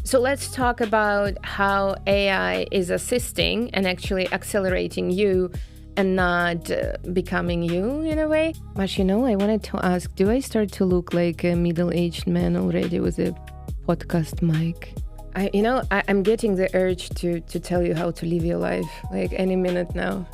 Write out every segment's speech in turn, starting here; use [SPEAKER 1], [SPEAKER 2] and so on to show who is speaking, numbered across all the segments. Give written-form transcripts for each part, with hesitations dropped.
[SPEAKER 1] So let's talk about how AI is assisting and actually accelerating you and not becoming you in a way. But I wanted to ask, do I start to look like a middle-aged man already with a podcast mic? I'm getting the urge to tell you how to live your life, like any minute now.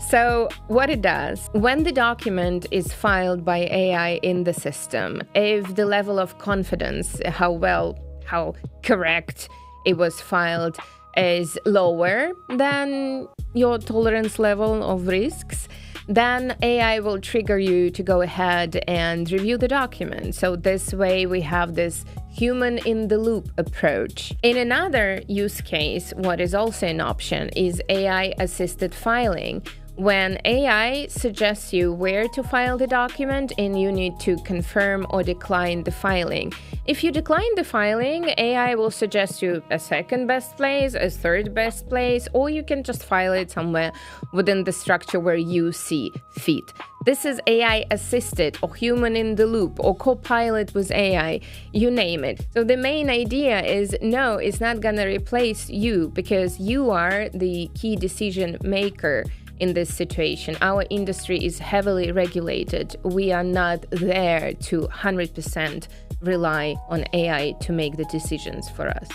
[SPEAKER 1] So what it does, when the document is filed by AI in the system, if the level of confidence, how correct it was filed is lower than your tolerance level of risks, then AI will trigger you to go ahead and review the document. So this way we have this human in the loop approach. In another use case, what is also an option is AI assisted filing. When AI suggests you where to file the document and you need to confirm or decline the filing. If you decline the filing, AI will suggest you a second best place, a third best place, or you can just file it somewhere within the structure where you see fit. This is AI assisted or human in the loop or Copilot with AI, you name it. So the main idea is, no, it's not gonna replace you because you are the key decision maker in this situation. Our industry is heavily regulated. We are not there to 100% rely on AI to make the decisions for us.